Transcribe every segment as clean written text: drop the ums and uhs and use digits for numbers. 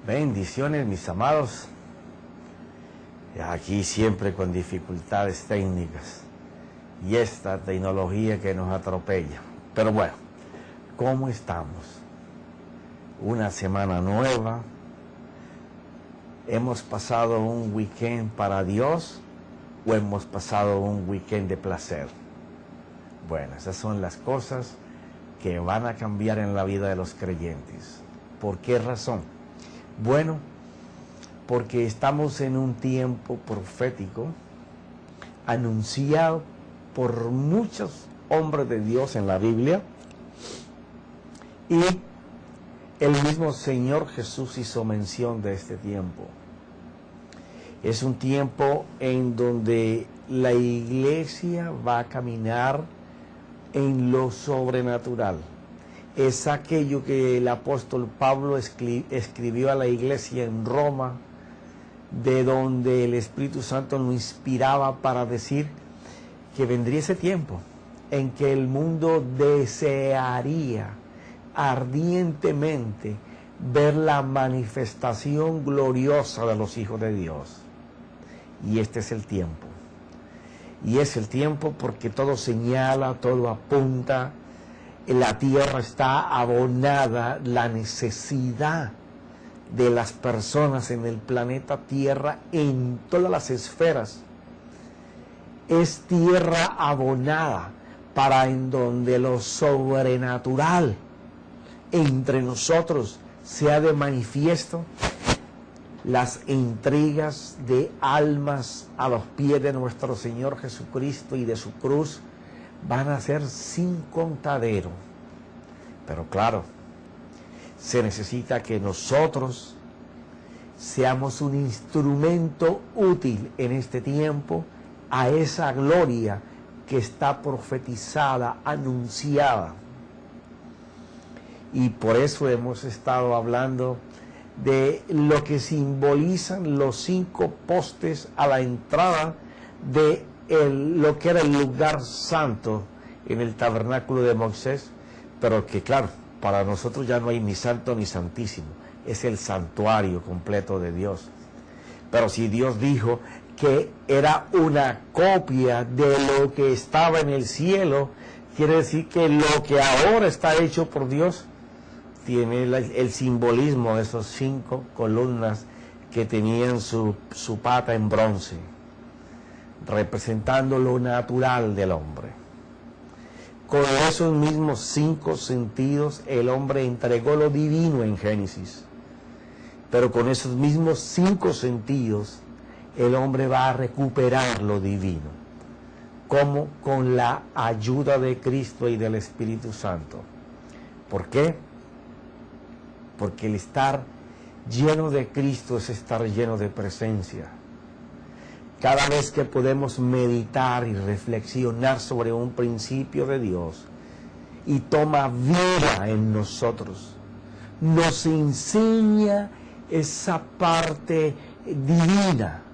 Bendiciones, mis amados. Aquí siempre con dificultades técnicas y esta tecnología que nos atropella. Pero bueno, ¿cómo estamos? Una semana nueva. ¿Hemos pasado un weekend para Dios o hemos pasado un weekend de placer? Bueno, esas son las cosas que van a cambiar en la vida de los creyentes. ¿Por qué razón? Bueno, porque estamos en un tiempo profético anunciado por muchos hombres de Dios en la Biblia, y el mismo Señor Jesús hizo mención de este tiempo. Es un tiempo en donde la iglesia va a caminar en lo sobrenatural. Es aquello que el apóstol Pablo escribió a la iglesia en Roma, de donde el Espíritu Santo lo inspiraba para decir que vendría ese tiempo en que el mundo desearía ardientemente ver la manifestación gloriosa de los hijos de Dios. Y este es el tiempo. Y es el tiempo porque todo señala, todo apunta. La tierra está abonada, la necesidad de las personas en el planeta Tierra, en todas las esferas, es tierra abonada para en donde lo sobrenatural entre nosotros sea de manifiesto. Las intrigas de almas a los pies de nuestro Señor Jesucristo y de su cruz van a ser sin contadero. Pero claro, se necesita que nosotros seamos un instrumento útil en este tiempo a esa gloria que está profetizada, anunciada. Y por eso hemos estado hablando de lo que simbolizan los 5 postes a la entrada de lo que era el lugar santo en el tabernáculo de Moisés, pero que claro, para nosotros ya no hay ni santo ni santísimo, es el santuario completo de Dios. Pero si Dios dijo que era una copia de lo que estaba en el cielo, quiere decir que lo que ahora está hecho por Dios tiene el simbolismo de esos 5 columnas que tenían su pata en bronce, representando lo natural del hombre. Con esos mismos 5 sentidos el hombre entregó lo divino en Génesis, pero con esos mismos 5 sentidos el hombre va a recuperar lo divino. ¿Cómo? Con la ayuda de Cristo y del Espíritu Santo. ¿Por qué? Porque el estar lleno de Cristo es estar lleno de presencia. Cada vez que podemos meditar y reflexionar sobre un principio de Dios y toma vida en nosotros, nos enseña esa parte divina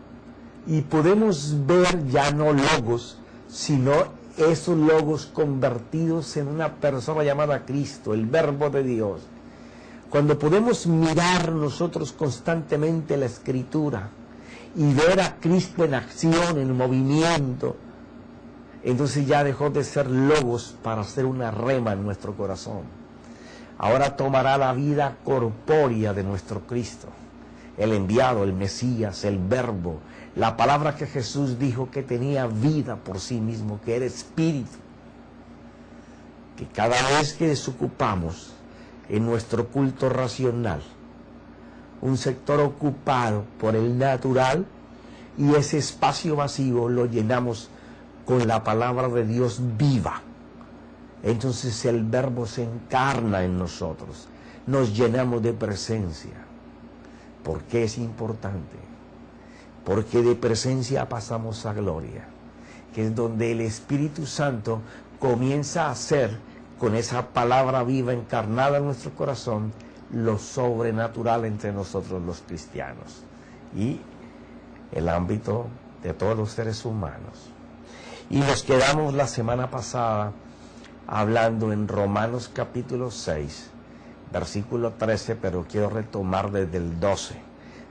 y podemos ver ya no logos, sino esos logos convertidos en una persona llamada Cristo, el Verbo de Dios. Cuando podemos mirar nosotros constantemente la Escritura y ver a Cristo en acción, en movimiento, entonces ya dejó de ser logos para ser una rema en nuestro corazón. Ahora tomará la vida corpórea de nuestro Cristo, el enviado, el Mesías, el Verbo, la palabra que Jesús dijo que tenía vida por sí mismo, que era espíritu, que cada vez que desocupamos en nuestro culto racional un sector ocupado por el natural, y ese espacio vacío lo llenamos con la palabra de Dios viva, entonces el Verbo se encarna en nosotros, nos llenamos de presencia. ¿Por qué es importante? Porque de presencia pasamos a gloria, que es donde el Espíritu Santo comienza a hacer con esa palabra viva encarnada en nuestro corazón lo sobrenatural entre nosotros los cristianos y el ámbito de todos los seres humanos. Y nos quedamos la semana pasada hablando en Romanos capítulo 6 versículo 13, pero quiero retomar desde el 12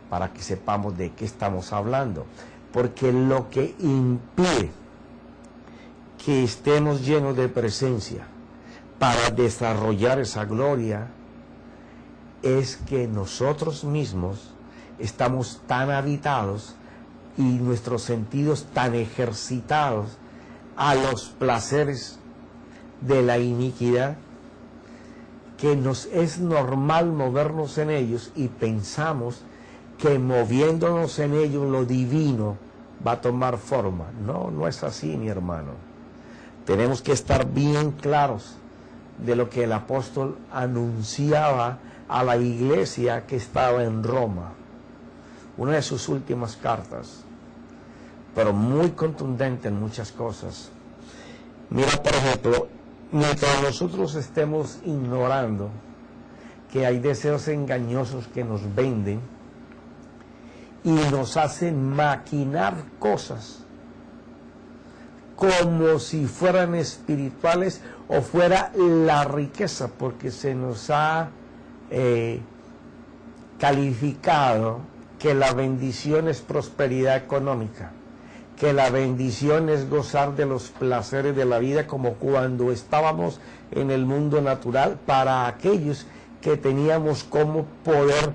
para que sepamos de qué estamos hablando. Porque lo que impide que estemos llenos de presencia para desarrollar esa gloria es que nosotros mismos estamos tan habitados y nuestros sentidos tan ejercitados a los placeres de la iniquidad, que nos es normal movernos en ellos y pensamos que moviéndonos en ellos lo divino va a tomar forma. No, no es así, mi hermano. Tenemos que estar bien claros de lo que el apóstol anunciaba a la iglesia que estaba en Roma, una de sus últimas cartas, pero muy contundente en muchas cosas. Mira, por ejemplo, mientras nosotros estemos ignorando que hay deseos engañosos que nos venden y nos hacen maquinar cosas como si fueran espirituales o fuera la riqueza, porque se nos ha calificado que la bendición es prosperidad económica, que la bendición es gozar de los placeres de la vida como cuando estábamos en el mundo natural, para aquellos que teníamos cómo poder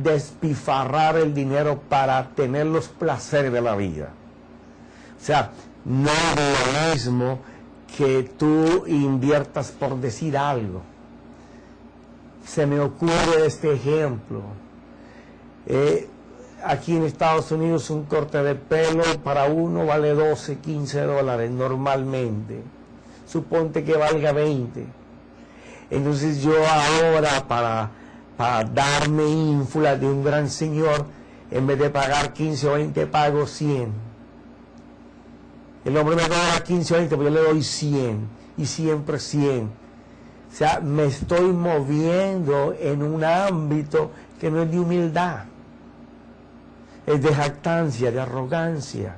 despifarrar el dinero para tener los placeres de la vida. O sea, no es lo mismo que tú inviertas por decir algo. Se me ocurre este ejemplo. Aquí en Estados Unidos un corte de pelo para uno vale 12, 15 dólares normalmente. Suponte que valga 20. Entonces yo ahora para darme ínfula de un gran señor, en vez de pagar 15 o 20 pago 100. El hombre me cobra 15 o 20, pero yo le doy 100 y siempre 100. O sea, me estoy moviendo en un ámbito que no es de humildad, es de jactancia, de arrogancia.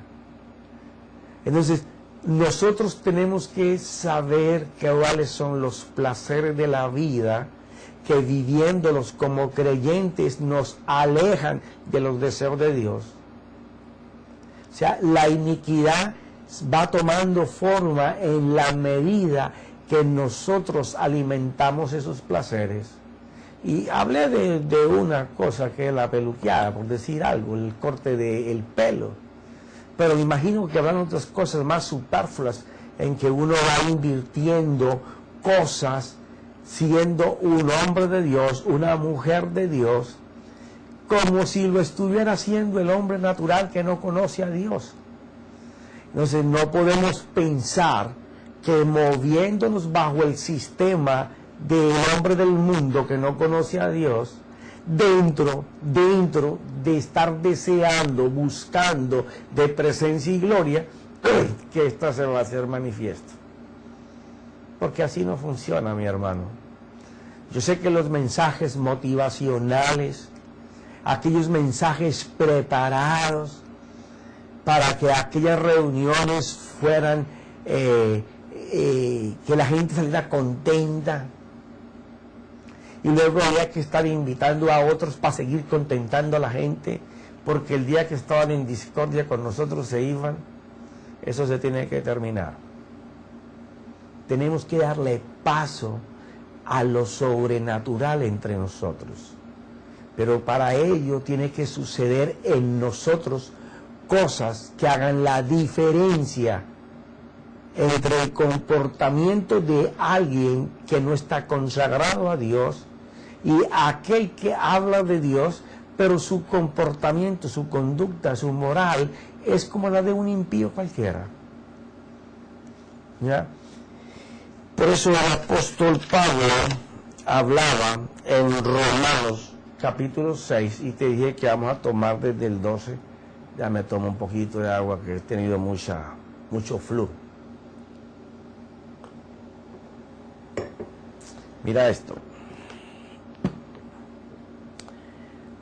Entonces, nosotros tenemos que saber cuáles son los placeres de la vida que viviéndolos como creyentes nos alejan de los deseos de Dios. O sea, la iniquidad va tomando forma en la medida que nosotros alimentamos esos placeres. Y hablé de una cosa que es la peluqueada, por decir algo, el corte del pelo. Pero me imagino que habrán otras cosas más superfluas en que uno va invirtiendo cosas siendo un hombre de Dios, una mujer de Dios, como si lo estuviera haciendo el hombre natural que no conoce a Dios. Entonces no podemos pensar que moviéndonos bajo el sistema del hombre del mundo que no conoce a Dios, dentro de estar deseando, buscando de presencia y gloria, que ésta se va a hacer manifiesto. Porque así no funciona, mi hermano. Yo sé que los mensajes motivacionales, aquellos mensajes preparados para que aquellas reuniones fueran, que la gente saliera contenta, y luego había que estar invitando a otros para seguir contentando a la gente, porque el día que estaban en discordia con nosotros se iban. Eso se tiene que terminar. Tenemos que darle paso a lo sobrenatural entre nosotros, pero para ello tiene que suceder en nosotros cosas que hagan la diferencia entre el comportamiento de alguien que no está consagrado a Dios y aquel que habla de Dios, pero su comportamiento, su conducta, su moral es como la de un impío cualquiera. ¿Ya? Por eso el apóstol Pablo hablaba en Romanos capítulo 6, y te dije que vamos a tomar desde el 12. Ya me tomo un poquito de agua, que he tenido mucho flujo. Mira esto.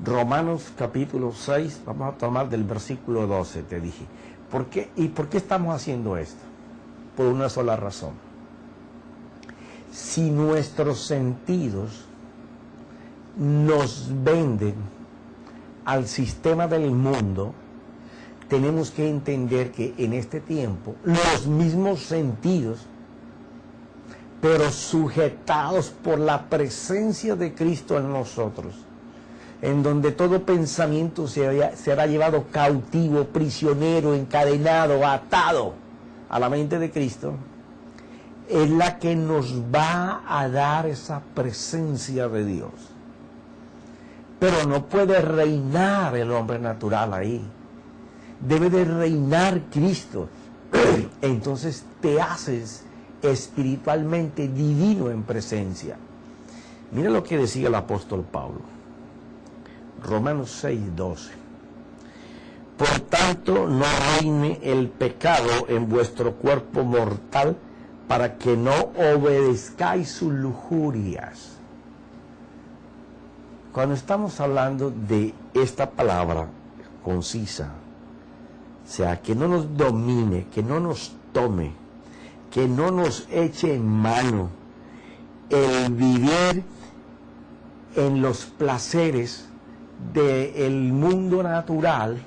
Romanos capítulo 6, vamos a tomar del versículo 12, te dije. ¿Por qué? ¿Y por qué estamos haciendo esto? Por una sola razón. Si nuestros sentidos nos venden al sistema del mundo, tenemos que entender que en este tiempo los mismos sentidos, pero sujetados por la presencia de Cristo en nosotros, en donde todo pensamiento será llevado cautivo, prisionero, encadenado, atado a la mente de Cristo, es la que nos va a dar esa presencia de Dios. Pero no puede reinar el hombre natural ahí. Debe de reinar Cristo. Entonces te haces espiritualmente divino en presencia. Mira lo que decía el apóstol Pablo. Romanos 6:12. Por tanto, no reine el pecado en vuestro cuerpo mortal, para que no obedezcáis sus lujurias. Cuando estamos hablando de esta palabra concisa, o sea, que no nos domine, que no nos tome, que no nos eche en mano el vivir en los placeres del mundo natural,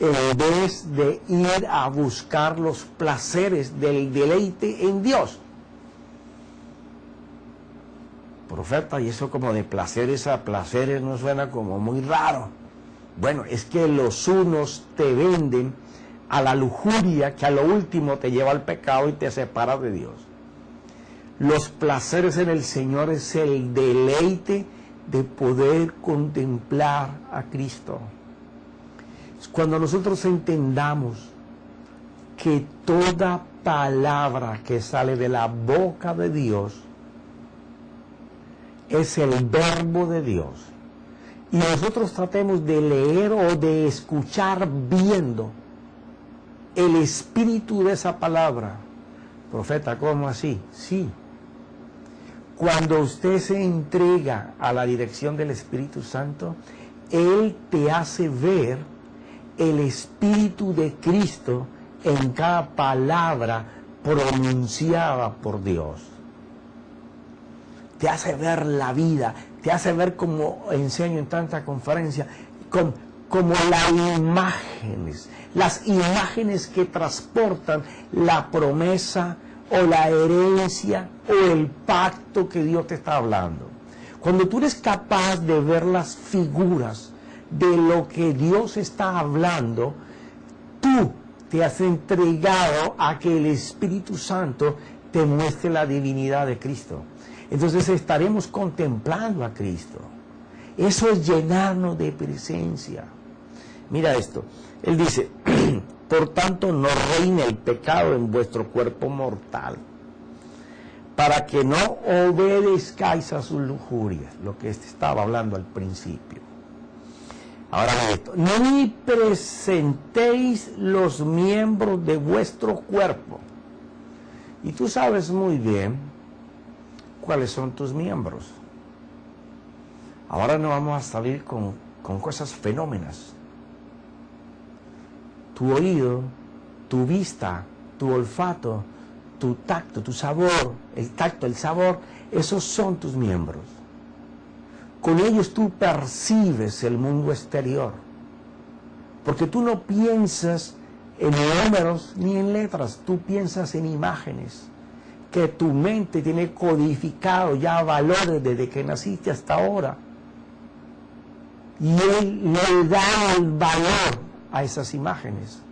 en vez de ir a buscar los placeres del deleite en Dios. Profeta, y eso como de placeres a placeres no suena como muy raro. Bueno, es que los unos te venden a la lujuria, que a lo último te lleva al pecado y te separa de Dios. Los placeres en el Señor es el deleite de poder contemplar a Cristo. Cuando nosotros entendamos que toda palabra que sale de la boca de Dios es el verbo de Dios, y nosotros tratemos de leer o de escuchar viendo el espíritu de esa palabra. Profeta, ¿cómo así? Sí. Cuando usted se entrega a la dirección del Espíritu Santo, Él te hace ver el Espíritu de Cristo en cada palabra pronunciada por Dios. Te hace ver la vida, te hace ver, como enseño en tanta conferencia, como las imágenes que transportan la promesa o la herencia o el pacto que Dios te está hablando. Cuando tú eres capaz de ver las figuras de lo que Dios está hablando, tú te has entregado a que el Espíritu Santo te muestre la divinidad de Cristo. Entonces estaremos contemplando a Cristo. Eso es llenarnos de presencia. Mira esto. Él dice, por tanto no reine el pecado en vuestro cuerpo mortal, para que no obedezcáis a sus lujurias, lo que estaba hablando al principio. Ahora ve esto, ni presentéis los miembros de vuestro cuerpo. Y tú sabes muy bien cuáles son tus miembros. Ahora no vamos a salir con cosas fenómenas. Tu oído, tu vista, tu olfato, tu tacto, tu sabor, el tacto, el sabor, esos son tus miembros. Con ellos tú percibes el mundo exterior, porque tú no piensas en números ni en letras, tú piensas en imágenes, que tu mente tiene codificado ya valores desde que naciste hasta ahora. Y Él le da el valor a esas imágenes.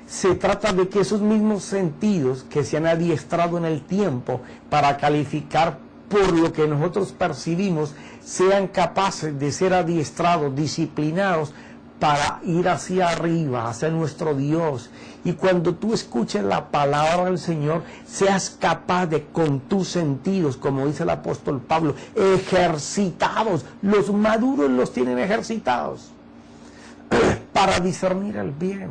Se trata de que esos mismos sentidos que se han adiestrado en el tiempo para calificar por lo que nosotros percibimos, sean capaces de ser adiestrados, disciplinados, para ir hacia arriba, hacia nuestro Dios. Y cuando tú escuches la palabra del Señor, seas capaz de, con tus sentidos, como dice el apóstol Pablo, ejercitados. Los maduros los tienen ejercitados para discernir el bien.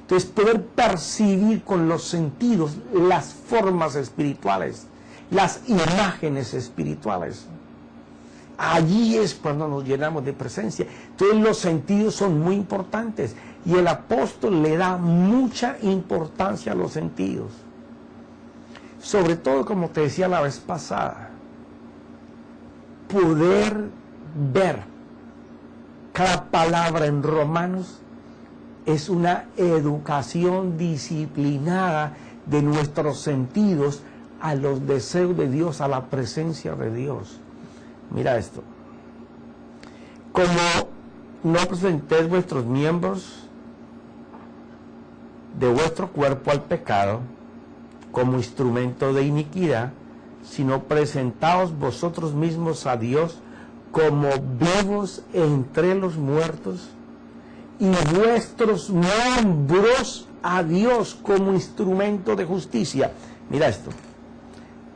Entonces, poder percibir con los sentidos las formas espirituales, las imágenes espirituales. Allí es cuando nos llenamos de presencia. Entonces los sentidos son muy importantes y el apóstol le da mucha importancia a los sentidos. Sobre todo, como te decía la vez pasada, poder ver cada palabra en Romanos es una educación disciplinada de nuestros sentidos a los deseos de Dios, a la presencia de Dios. Mira esto. Como no presentéis vuestros miembros de vuestro cuerpo al pecado como instrumento de iniquidad, sino presentaos vosotros mismos a Dios como vivos entre los muertos, y vuestros miembros a Dios como instrumento de justicia. Mira esto.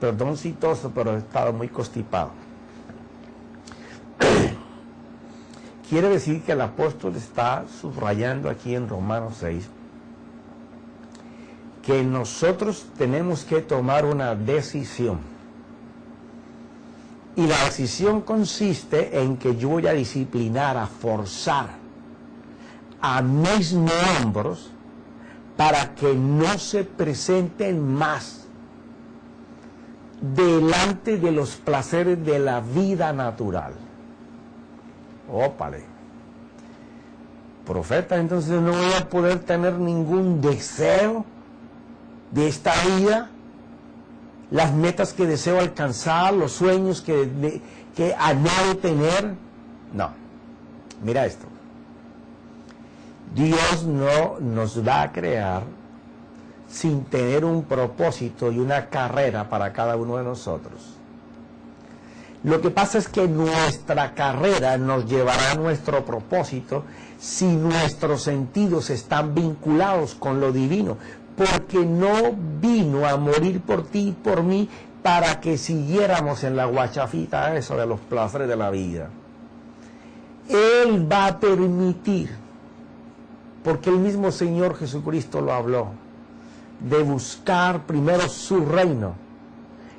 Perdón si toso, pero he estado muy constipado. Quiere decir que el apóstol está subrayando aquí en Romanos 6 que nosotros tenemos que tomar una decisión. Y la decisión consiste en que yo voy a disciplinar, a forzar a mis miembros para que no se presenten más delante de los placeres de la vida natural. Ópale. Profeta, entonces no voy a poder tener ningún deseo de esta vida, las metas que deseo alcanzar, los sueños que añoro tener. No. Mira esto. Dios no nos va a crear sin tener un propósito y una carrera para cada uno de nosotros. Lo que pasa es que nuestra carrera nos llevará a nuestro propósito si nuestros sentidos están vinculados con lo divino, porque no vino a morir por ti y por mí para que siguiéramos en la guachafita eso de los placeres de la vida. Él va a permitir, porque el mismo Señor Jesucristo lo habló, de buscar primero su reino,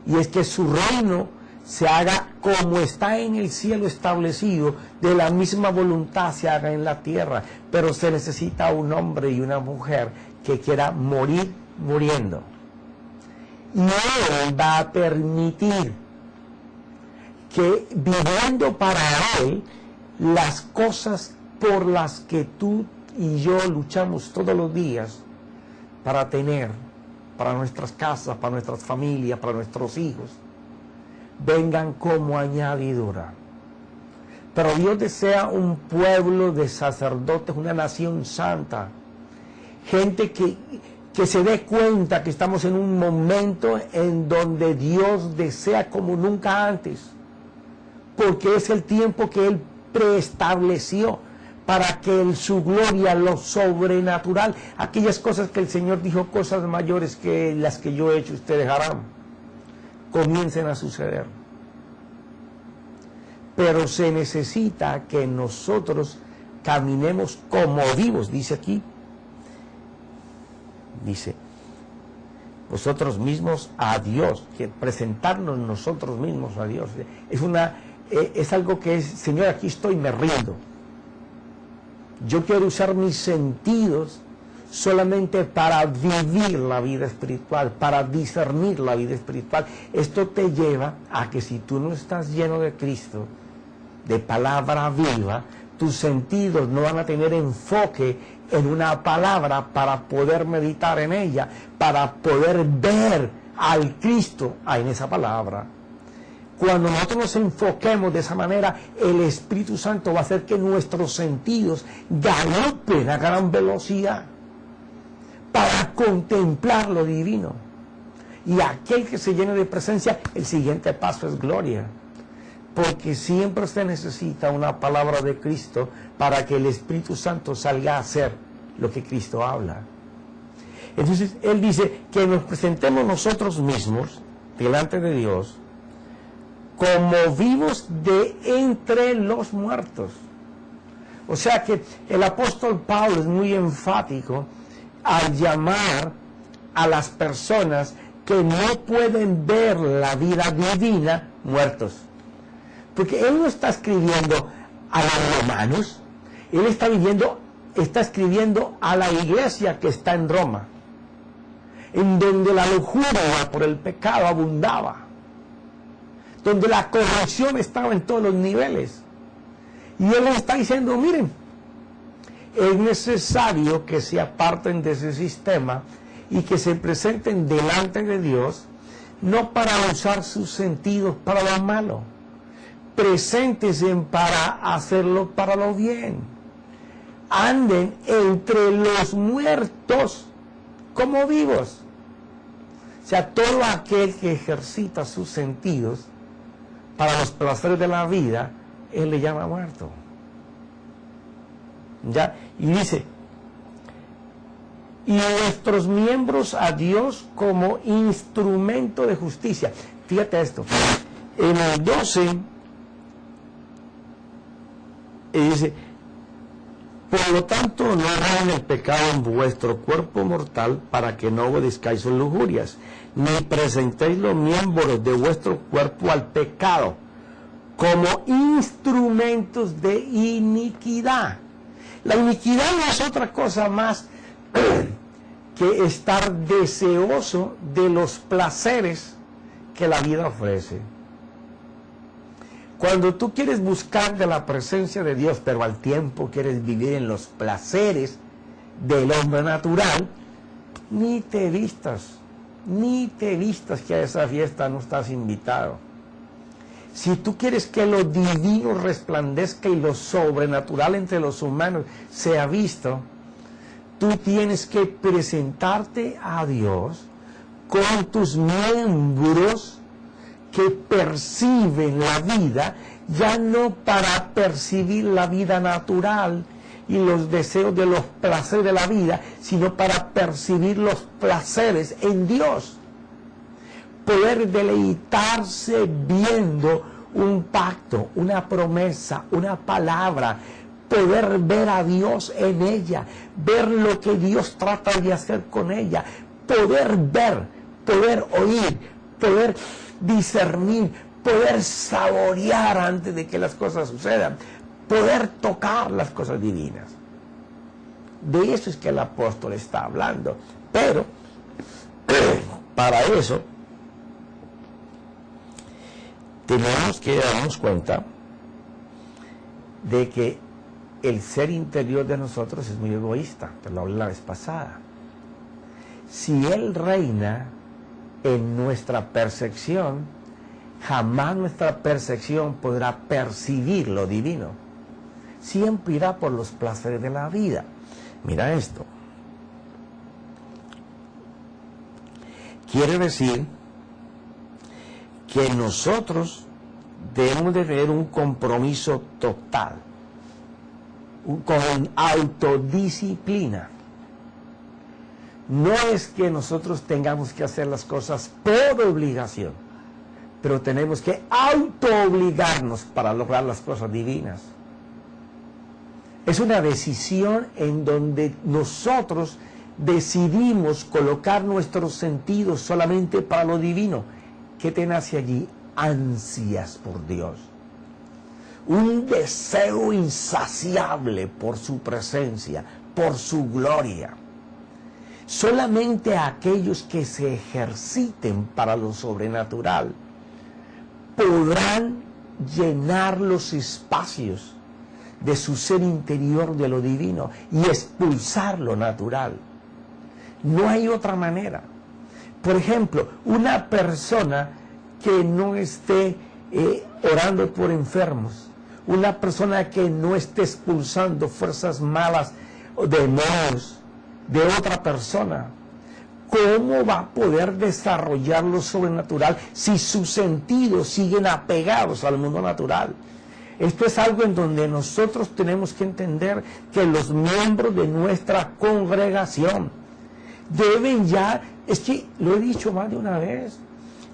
y es que su reino se haga como está en el cielo establecido, de la misma voluntad se haga en la tierra, pero se necesita un hombre y una mujer que quiera morir muriendo, y Él va a permitir que viviendo para Él las cosas por las que tú y yo luchamos todos los días para tener, para nuestras casas, para nuestras familias, para nuestros hijos, vengan como añadidura. Pero Dios desea un pueblo de sacerdotes, una nación santa, gente que se dé cuenta que estamos en un momento en donde Dios desea como nunca antes, porque es el tiempo que Él preestableció para que en su gloria, lo sobrenatural, aquellas cosas que el Señor dijo, cosas mayores que las que yo he hecho, ustedes harán, comiencen a suceder. Pero se necesita que nosotros caminemos como vivos, dice aquí. Dice, vosotros mismos a Dios, que presentarnos nosotros mismos a Dios. Es algo que es, Señor, aquí estoy, me rindo. Yo quiero usar mis sentidos solamente para vivir la vida espiritual, para discernir la vida espiritual. Esto te lleva a que si tú no estás lleno de Cristo, de palabra viva, tus sentidos no van a tener enfoque en una palabra para poder meditar en ella, para poder ver al Cristo en esa palabra. Cuando nosotros nos enfoquemos de esa manera, el Espíritu Santo va a hacer que nuestros sentidos galopen a gran velocidad para contemplar lo divino. Y aquel que se llene de presencia, el siguiente paso es gloria. Porque siempre se necesita una palabra de Cristo para que el Espíritu Santo salga a hacer lo que Cristo habla. Entonces, Él dice que nos presentemos nosotros mismos delante de Dios como vivos de entre los muertos. O sea que el apóstol Pablo es muy enfático al llamar a las personas que no pueden ver la vida divina muertos. Porque él no está escribiendo a los romanos, él está escribiendo a la iglesia que está en Roma, en donde la lujuria por el pecado abundaba. donde la corrupción estaba en todos los niveles. Y Él les está diciendo, miren, es necesario que se aparten de ese sistema y que se presenten delante de Dios, no para usar sus sentidos para lo malo, preséntense para hacerlo para lo bien. Anden entre los muertos como vivos. O sea, todo aquel que ejercita sus sentidos para los placeres de la vida, Él le llama muerto. ¿Ya? Y dice, y nuestros miembros a Dios como instrumento de justicia. Fíjate esto, en el 12, dice, por lo tanto no hagan el pecado en vuestro cuerpo mortal para que no obedezcáis sus lujurias, ni presentéis los miembros de vuestro cuerpo al pecado como instrumentos de iniquidad. La iniquidad no es otra cosa más que estar deseoso de los placeres que la vida ofrece. Cuando tú quieres buscar de la presencia de Dios, pero al tiempo quieres vivir en los placeres del hombre natural, ni te vistas que a esa fiesta no estás invitado. Si tú quieres que lo divino resplandezca y lo sobrenatural entre los humanos sea visto, tú tienes que presentarte a Dios con tus miembros que perciben la vida, ya no para percibir la vida natural y los deseos de los placeres de la vida, sino para percibir los placeres en Dios. Poder deleitarse viendo un pacto, una promesa, una palabra, poder ver a Dios en ella, ver lo que Dios trata de hacer con ella, poder ver, poder oír, poder discernir, poder saborear antes de que las cosas sucedan, poder tocar las cosas divinas. De eso es que el apóstol está hablando. Pero para eso tenemos que darnos cuenta de que el ser interior de nosotros es muy egoísta, te lo hablé la vez pasada. Si Él reina en nuestra percepción, jamás nuestra percepción podrá percibir lo divino. Siempre irá por los placeres de la vida. Mira esto. Quiere decir que nosotros debemos de tener un compromiso total, con autodisciplina. No es que nosotros tengamos que hacer las cosas por obligación, pero tenemos que autoobligarnos para lograr las cosas divinas. Es una decisión en donde nosotros decidimos colocar nuestros sentidos solamente para lo divino. ¿Qué te nace allí? Ansias por Dios. Un deseo insaciable por su presencia, por su gloria. Solamente aquellos que se ejerciten para lo sobrenatural podrán llenar los espacios de su ser interior de lo divino y expulsar lo natural. No hay otra manera. Por ejemplo, una persona que no esté orando por enfermos, una persona que no esté expulsando fuerzas malas o demonios de otra persona, ¿cómo va a poder desarrollar lo sobrenatural si sus sentidos siguen apegados al mundo natural? Esto es algo en donde nosotros tenemos que entender que los miembros de nuestra congregación deben ya, es que lo he dicho más de una vez,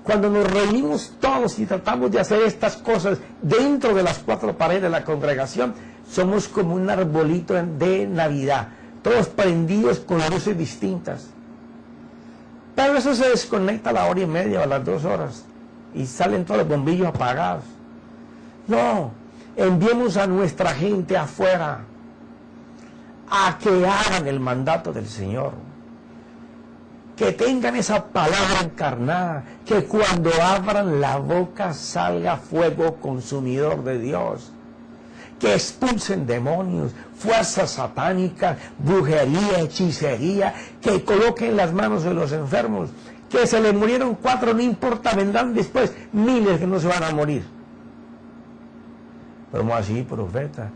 cuando nos reunimos todos y tratamos de hacer estas cosas dentro de las cuatro paredes de la congregación, somos como un arbolito de Navidad, todos prendidos con luces distintas. Pero eso se desconecta a la hora y media o a las 2 horas y salen todos los bombillos apagados. No, enviemos a nuestra gente afuera a que hagan el mandato del Señor, que tengan esa palabra encarnada, que cuando abran la boca salga fuego consumidor de Dios, que expulsen demonios, fuerzas satánicas, brujería, hechicería, que coloquen las manos de los enfermos, que se les murieron 4, no importa, vendrán después miles que no se van a morir. Pero ¿cómo así, profeta?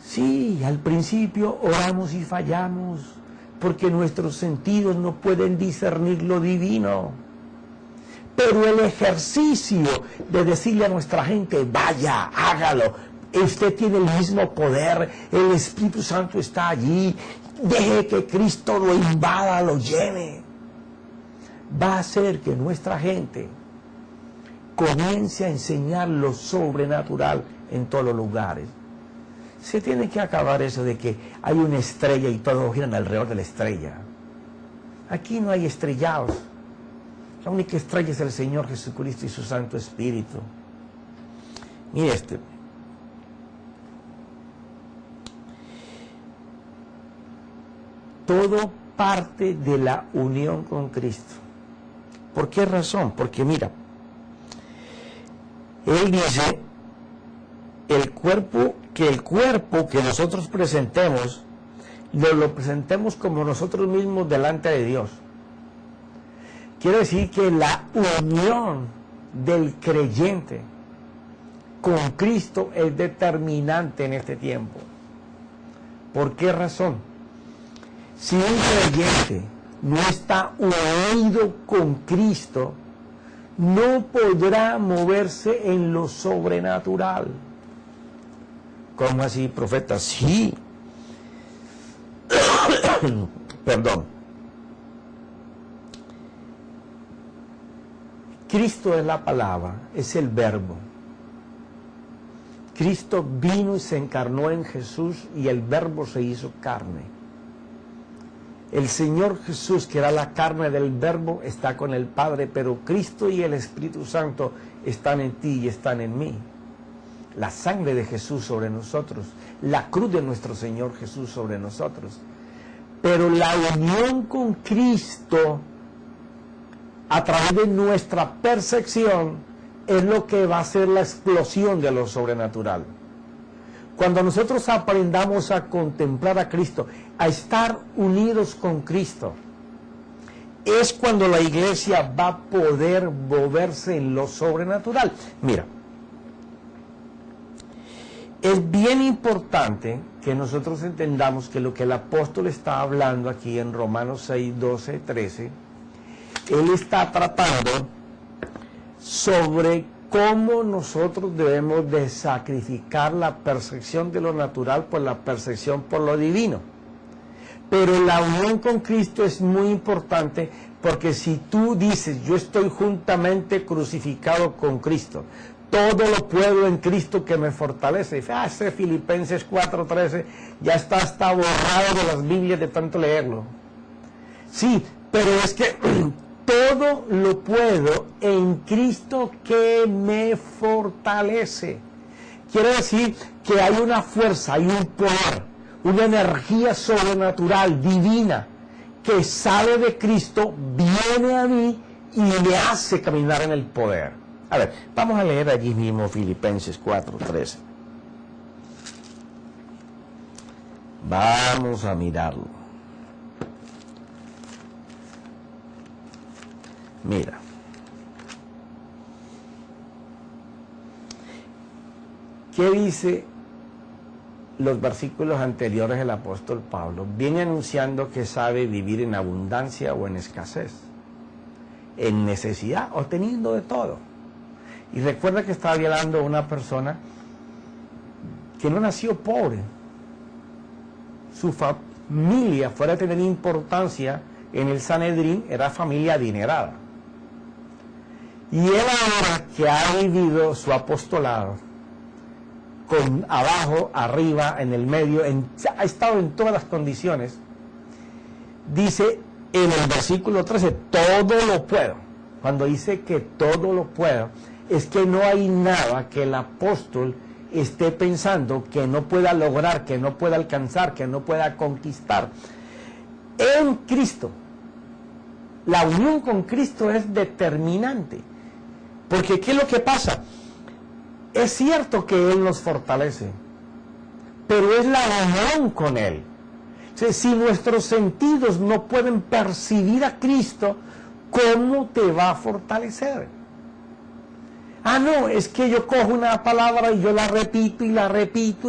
Sí, al principio oramos y fallamos, porque nuestros sentidos no pueden discernir lo divino. Pero el ejercicio de decirle a nuestra gente, vaya, hágalo, usted tiene el mismo poder, el Espíritu Santo está allí, deje que Cristo lo invada, lo llene, va a hacer que nuestra gente comience a enseñar lo sobrenatural en todos los lugares. Se tiene que acabar eso de que hay una estrella y todos giran alrededor de la estrella. Aquí no hay estrellados. La única estrella es el Señor Jesucristo y su Santo Espíritu. Mire este. Todo parte de la unión con Cristo. ¿Por qué razón? Porque mira, Él dice, el cuerpo que nosotros presentemos, lo presentemos como nosotros mismos delante de Dios. Quiere decir que la unión del creyente con Cristo es determinante en este tiempo. ¿Por qué razón? Si un creyente no está unido con Cristo, no podrá moverse en lo sobrenatural. ¿Cómo así, profeta? Sí. Perdón. Cristo es la palabra, es el verbo. Cristo vino y se encarnó en Jesús y el verbo se hizo carne. El Señor Jesús, que era la carne del verbo, está con el Padre, pero Cristo y el Espíritu Santo están en ti y están en mí. La sangre de Jesús sobre nosotros, la cruz de nuestro Señor Jesús sobre nosotros. Pero la unión con Cristo a través de nuestra percepción es lo que va a ser la explosión de lo sobrenatural. Cuando nosotros aprendamos a contemplar a Cristo, a estar unidos con Cristo, es cuando la iglesia va a poder moverse en lo sobrenatural. Mira, es bien importante que nosotros entendamos que lo que el apóstol está hablando aquí en Romanos 6, 12, 13, él está tratando sobre cómo nosotros debemos de sacrificar la percepción de lo natural por la percepción por lo divino. Pero la unión con Cristo es muy importante, porque si tú dices, yo estoy juntamente crucificado con Cristo, todo lo puedo en Cristo que me fortalece. Ese Filipenses 4:13 ya está hasta borrado de las Biblias de tanto leerlo. Sí, pero es que todo lo puedo en Cristo que me fortalece. Quiere decir que hay una fuerza, hay un poder, una energía sobrenatural, divina, que sale de Cristo, viene a mí y me hace caminar en el poder. A ver, vamos a leer allí mismo Filipenses 4:13. Vamos a mirarlo. Mira. ¿Qué dice los versículos anteriores del apóstol Pablo? Viene anunciando que sabe vivir en abundancia o en escasez, en necesidad o teniendo de todo. Y recuerda que estaba hablando de una persona que no nació pobre. Su familia, fuera de tener importancia en el Sanedrín, era familia adinerada. Y él ahora que ha vivido su apostolado, con abajo, arriba, en el medio, ha estado en todas las condiciones, dice en el versículo 13, todo lo puedo. Cuando dice que todo lo puedo, es que no hay nada que el apóstol esté pensando que no pueda lograr, que no pueda alcanzar, que no pueda conquistar. En Cristo, La unión con Cristo es determinante. Porque ¿qué es lo que pasa? Es cierto que Él nos fortalece, pero es la unión con Él. O sea, si nuestros sentidos no pueden percibir a Cristo, ¿cómo te va a fortalecer? Ah, no, es que yo cojo una palabra y yo la repito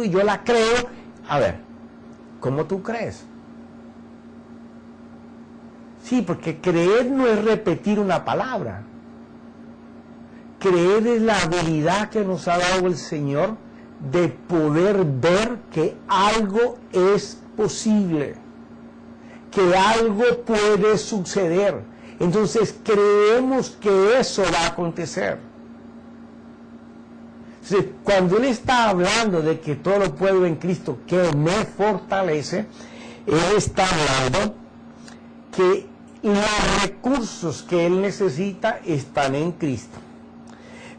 y yo la creo. A ver, ¿cómo tú crees? Sí, porque creer no es repetir una palabra. Creer es la habilidad que nos ha dado el Señor de poder ver que algo es posible, que algo puede suceder. Entonces creemos que eso va a acontecer. Entonces, cuando Él está hablando de que todo lo puedo en Cristo que me fortalece, Él está hablando que los recursos que Él necesita están en Cristo.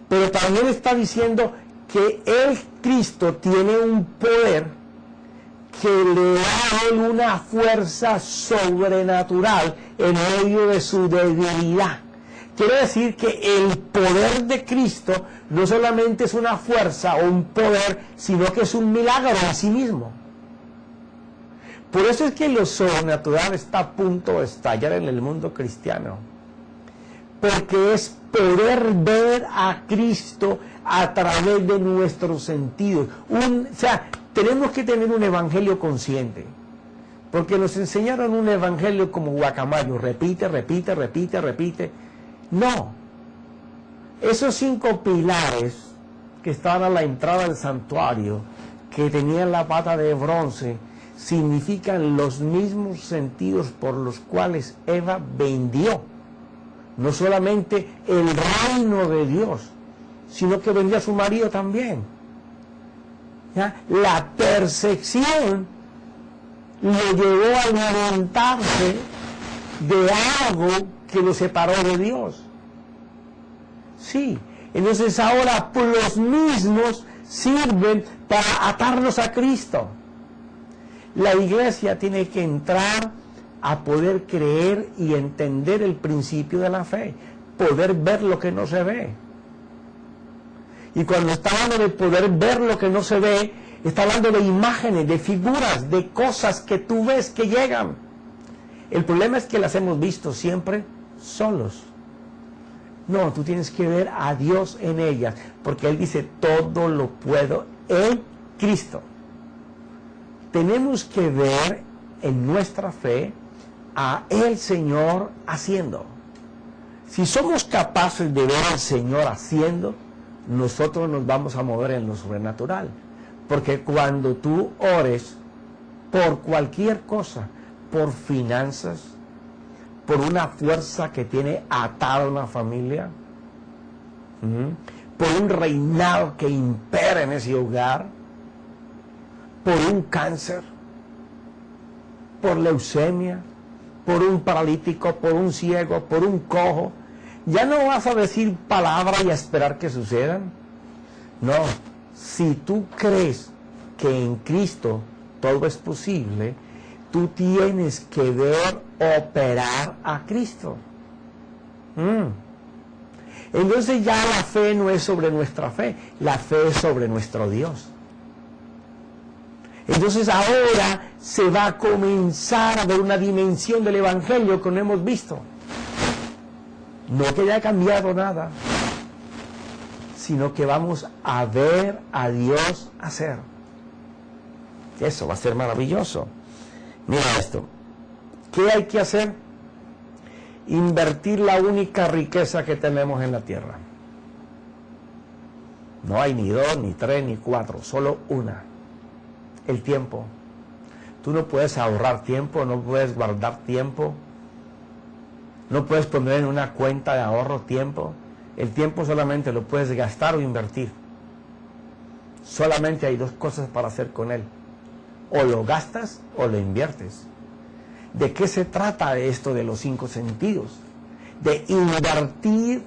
Pero también está diciendo que el Cristo tiene un poder que le da a Él una fuerza sobrenatural en medio de su debilidad. Quiere decir que el poder de Cristo no solamente es una fuerza o un poder, sino que es un milagro en sí mismo. Por eso es que lo sobrenatural está a punto de estallar en el mundo cristiano. Porque es poder ver a Cristo a través de nuestros sentidos. O sea, tenemos que tener un evangelio consciente. Porque nos enseñaron un evangelio como guacamayo. Repite, repite, repite, repite. No. Esos 5 pilares que estaban a la entrada del santuario, que tenían la pata de bronce, significan los mismos sentidos por los cuales Eva vendió. No solamente el reino de Dios, sino que vendió a su marido también. ¿Ya? La percepción lo llevó a alimentarse de algo que lo separó de Dios. Sí, entonces ahora los mismos sirven para atarnos a Cristo. La iglesia tiene que entrar a poder creer y entender el principio de la fe, poder ver lo que no se ve. Y cuando está hablando de poder ver lo que no se ve, está hablando de imágenes, de figuras, de cosas que tú ves que llegan. El problema es que las hemos visto siempre solos. No, tú tienes que ver a Dios en ellas, porque Él dice, todo lo puedo en Cristo. Tenemos que ver en nuestra fe a el Señor haciendo. Si somos capaces de ver al Señor haciendo, nosotros nos vamos a mover en lo sobrenatural. Porque cuando tú ores por cualquier cosa, por finanzas, por una fuerza que tiene atada a una familia, por un reinado que impera en ese hogar, por un cáncer, por leucemia, por un paralítico, por un ciego, por un cojo, ya no vas a decir palabras y a esperar que sucedan. No, si tú crees que en Cristo todo es posible, tú tienes que ver operar a Cristo. Entonces ya la fe no es sobre nuestra fe, la fe es sobre nuestro Dios. Entonces ahora se va a comenzar a ver una dimensión del Evangelio que no hemos visto. No que haya cambiado nada, sino que vamos a ver a Dios hacer. Eso va a ser maravilloso. Mira esto. ¿Qué hay que hacer? Invertir la única riqueza que tenemos en la tierra. No hay ni 2, ni 3, ni 4, solo una. El tiempo. Tú no puedes ahorrar tiempo, no puedes guardar tiempo, no puedes poner en una cuenta de ahorro tiempo. El tiempo solamente lo puedes gastar o invertir. Solamente hay 2 cosas para hacer con él. O lo gastas o lo inviertes. ¿De qué se trata esto de los 5 sentidos? De invertir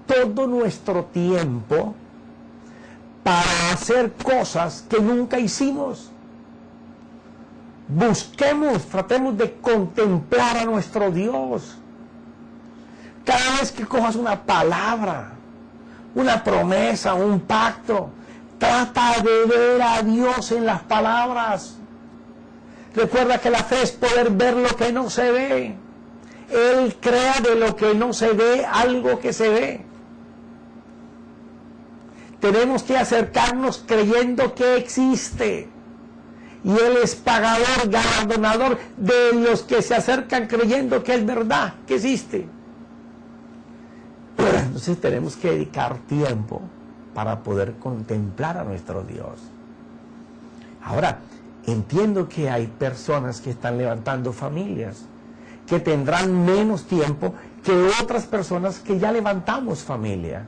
todo nuestro tiempo para hacer cosas que nunca hicimos. Busquemos, tratemos de contemplar a nuestro Dios. Cada vez que cojas una palabra, una promesa, un pacto, trata de ver a Dios en las palabras. Recuerda que la fe es poder ver lo que no se ve. Él crea de lo que no se ve algo que se ve. Tenemos que acercarnos creyendo que existe. Y Él es pagador, galardonador de los que se acercan creyendo que es verdad, que existe. Entonces tenemos que dedicar tiempo para poder contemplar a nuestro Dios. Ahora, entiendo que hay personas que están levantando familias, que tendrán menos tiempo que otras personas que ya levantamos familia.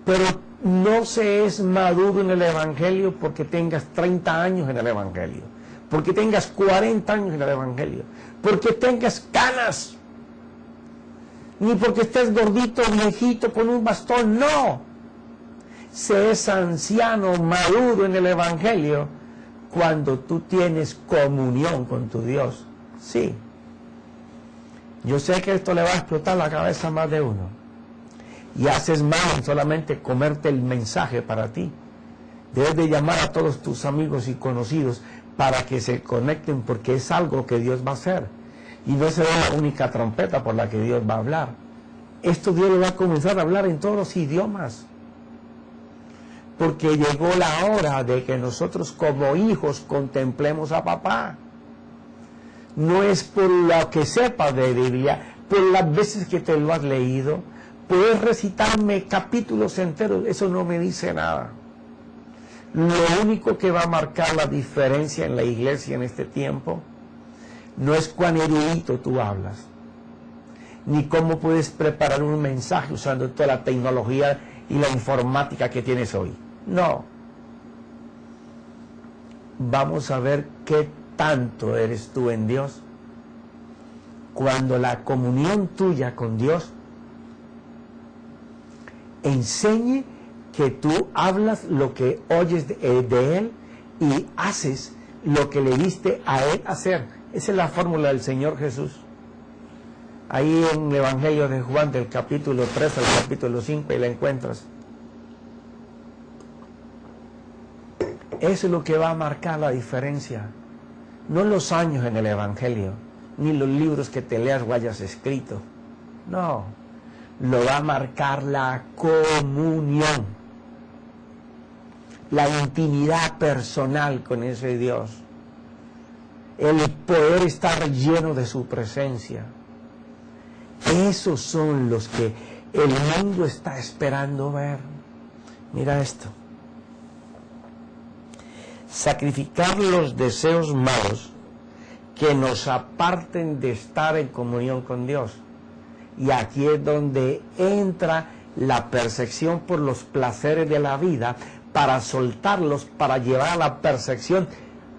Pero no se es maduro en el Evangelio porque tengas 30 años en el Evangelio, porque tengas 40 años en el Evangelio, porque tengas canas, ni porque estés gordito, viejito, con un bastón, no. Se es anciano, maduro en el Evangelio, cuando tú tienes comunión con tu Dios. Sí. Yo sé que esto le va a explotar la cabeza a más de uno. Y haces mal en solamente comerte el mensaje para ti. Debes de llamar a todos tus amigos y conocidos para que se conecten, porque es algo que Dios va a hacer. Y no será la única trompeta por la que Dios va a hablar. Esto Dios le va a comenzar a hablar en todos los idiomas. Porque llegó la hora de que nosotros como hijos contemplemos a papá. No es por lo que sepas de Biblia, por las veces que te lo has leído. Puedes recitarme capítulos enteros, eso no me dice nada. Lo único que va a marcar la diferencia en la iglesia en este tiempo no es cuán erudito tú hablas, ni cómo puedes preparar un mensaje usando toda la tecnología y la informática que tienes hoy. No. Vamos a ver qué tanto eres tú en Dios cuando la comunión tuya con Dios enseñe que tú hablas lo que oyes de Él y haces lo que le diste a Él hacer. Esa es la fórmula del Señor Jesús. Ahí en el Evangelio de Juan, del capítulo 3 al capítulo 5, y la encuentras. Eso es lo que va a marcar la diferencia. No los años en el Evangelio, ni los libros que te leas o hayas escrito. No. Lo va a marcar la comunión, la intimidad personal con ese Dios, el poder estar lleno de su presencia. Esos son los que el mundo está esperando ver. Mira esto. Sacrificar los deseos malos que nos aparten de estar en comunión con Dios. Y aquí es donde entra la percepción por los placeres de la vida, para soltarlos, para llevar a la percepción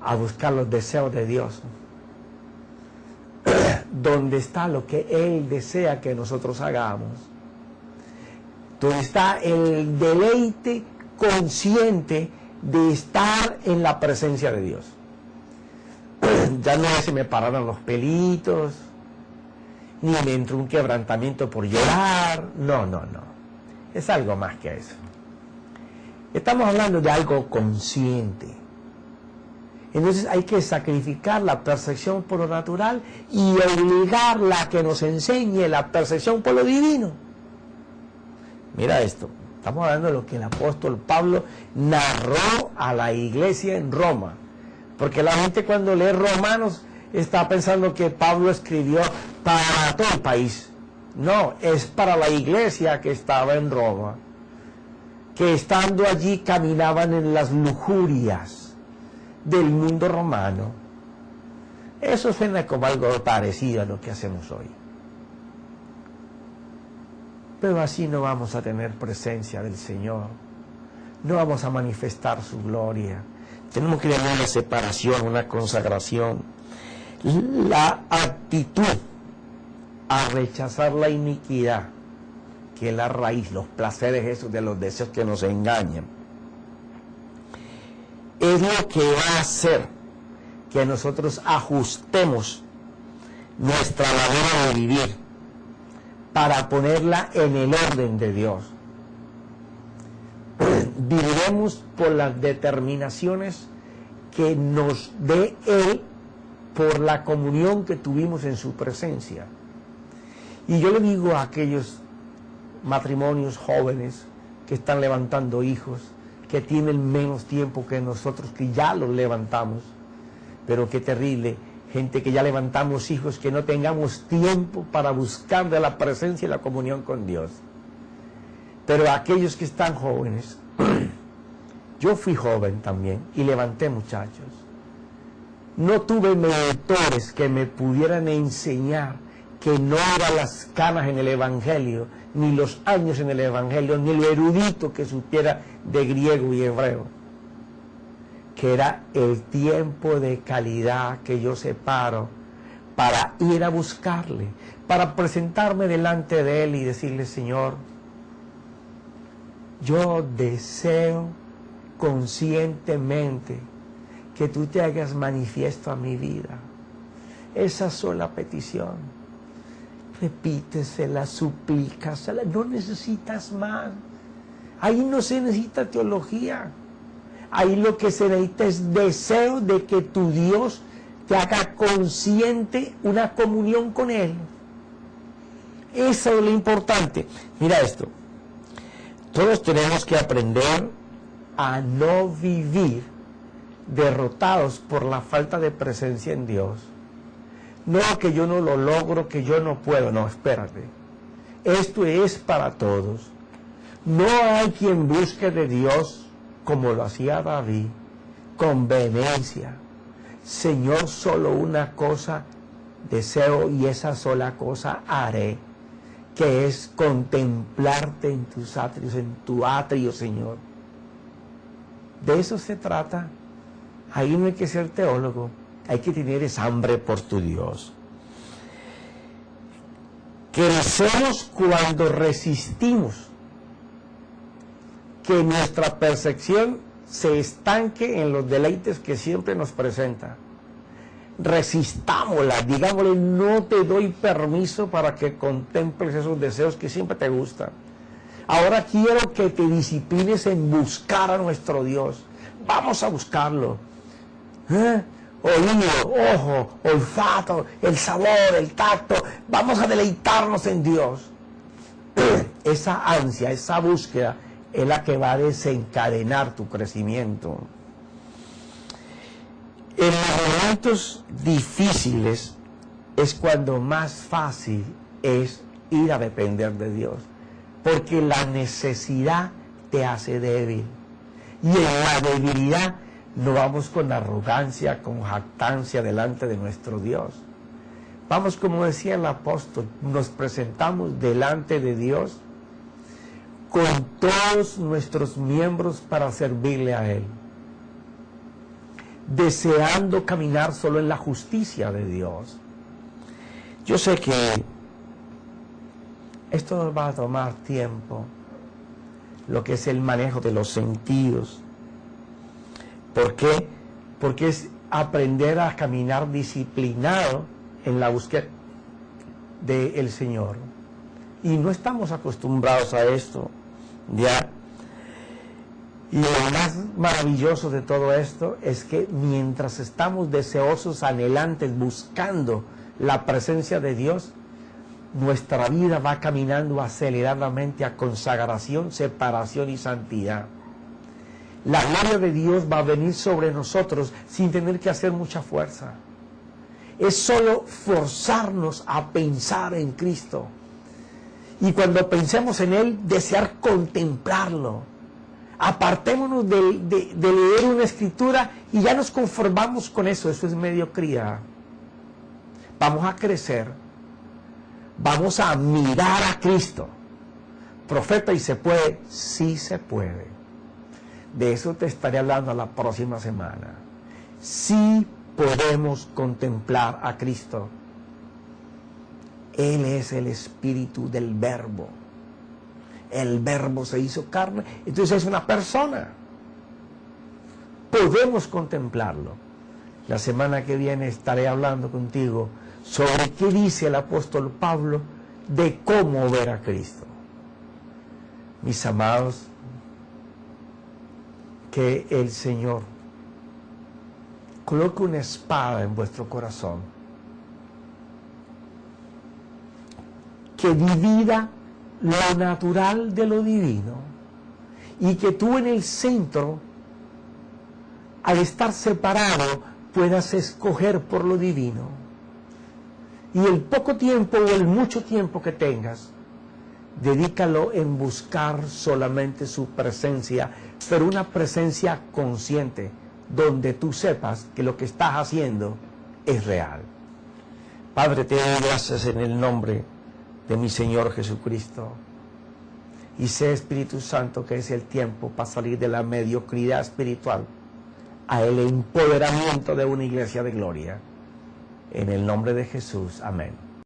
a buscar los deseos de Dios. Donde está lo que Él desea que nosotros hagamos. Donde está el deleite consciente de estar en la presencia de Dios. Ya no se me pararon los pelitos, ni me entró un quebrantamiento por llorar. No, no, no. Es algo más que eso. Estamos hablando de algo consciente. Entonces hay que sacrificar la percepción por lo natural y obligarla a que nos enseñe la percepción por lo divino. Mira esto. Estamos hablando de lo que el apóstol Pablo narró a la iglesia en Roma. Porque la gente cuando lee Romanos está pensando que Pablo escribió para todo el país. No, es para la iglesia que estaba en Roma, que estando allí caminaban en las lujurias del mundo romano. Eso suena como algo parecido a lo que hacemos hoy. Pero así no vamos a tener presencia del Señor, no vamos a manifestar su gloria. Tenemos que tener una separación, una consagración. La actitud a rechazar la iniquidad, que es la raíz, los placeres esos de los deseos que nos engañan, es lo que va a hacer que nosotros ajustemos nuestra manera de vivir para ponerla en el orden de Dios. Viviremos por las determinaciones que nos dé Él por la comunión que tuvimos en su presencia. Y yo le digo a aquellos matrimonios jóvenes que están levantando hijos, que tienen menos tiempo que nosotros, que ya los levantamos, pero qué terrible, gente que ya levantamos hijos, que no tengamos tiempo para buscar de la presencia y la comunión con Dios. Pero aquellos que están jóvenes, yo fui joven también y levanté muchachos. No tuve mentores que me pudieran enseñar que no eran las canas en el Evangelio, ni los años en el Evangelio, ni lo erudito que supiera de griego y hebreo, que era el tiempo de calidad que yo separo para ir a buscarle, para presentarme delante de Él y decirle: Señor, yo deseo conscientemente que tú te hagas manifiesto a mi vida. Esa sola petición. Repítesela, suplícasela, no necesitas más. Ahí no se necesita teología. Ahí lo que se necesita es deseo de que tu Dios te haga consciente una comunión con Él. Eso es lo importante. Mira esto. Todos tenemos que aprender a no vivir derrotados por la falta de presencia en Dios. No, que yo no lo logro, que yo no puedo. No, espérate. Esto es para todos. No hay quien busque de Dios como lo hacía David, con vehemencia. Señor, solo una cosa deseo y esa sola cosa haré, que es contemplarte en tus atrios, en tu atrio, Señor. De eso se trata. Ahí no hay que ser teólogo, hay que tener esa hambre por tu Dios. Crecemos cuando resistimos que nuestra percepción se estanque en los deleites que siempre nos presenta. Resistámosla, digámosle: no te doy permiso para que contemples esos deseos que siempre te gustan. Ahora quiero que te disciplines en buscar a nuestro Dios. Vamos a buscarlo. Oído, ojo, olfato, el sabor, el tacto. Vamos a deleitarnos en Dios. Esa ansia, esa búsqueda es la que va a desencadenar tu crecimiento. En los momentos difíciles es cuando más fácil es ir a depender de Dios, porque la necesidad te hace débil, y en la debilidad no vamos con arrogancia, con jactancia delante de nuestro Dios. Vamos, como decía el apóstol, nos presentamos delante de Dios con todos nuestros miembros para servirle a Él, deseando caminar solo en la justicia de Dios. Yo sé que esto nos va a tomar tiempo, lo que es el manejo de los sentidos. ¿Por qué? Porque es aprender a caminar disciplinado en la búsqueda del Señor. Y no estamos acostumbrados a esto, ¿ya? Y lo más maravilloso de todo esto es que mientras estamos deseosos, anhelantes, buscando la presencia de Dios, nuestra vida va caminando aceleradamente a consagración, separación y santidad. La gloria de Dios va a venir sobre nosotros sin tener que hacer mucha fuerza. Es solo forzarnos a pensar en Cristo. Y cuando pensemos en Él, desear contemplarlo. Apartémonos de leer una escritura y ya nos conformamos con eso. Eso es mediocridad. Vamos a crecer. Vamos a mirar a Cristo. Profeta, ¿y se puede? Sí se puede. De eso te estaré hablando la próxima semana. Sí podemos contemplar a Cristo. Él es el espíritu del Verbo. El Verbo se hizo carne, entonces es una persona. Podemos contemplarlo. La semana que viene estaré hablando contigo sobre qué dice el apóstol Pablo de cómo ver a Cristo. Mis amados, que el Señor coloque una espada en vuestro corazón que divida lo natural de lo divino, y que tú en el centro, al estar separado, puedas escoger por lo divino. Y el poco tiempo o el mucho tiempo que tengas, dedícalo en buscar solamente su presencia, pero una presencia consciente, donde tú sepas que lo que estás haciendo es real. Padre, te doy gracias en el nombre de mi Señor Jesucristo. Y sé, Espíritu Santo, que es el tiempo para salir de la mediocridad espiritual a el empoderamiento de una iglesia de gloria. En el nombre de Jesús, amén.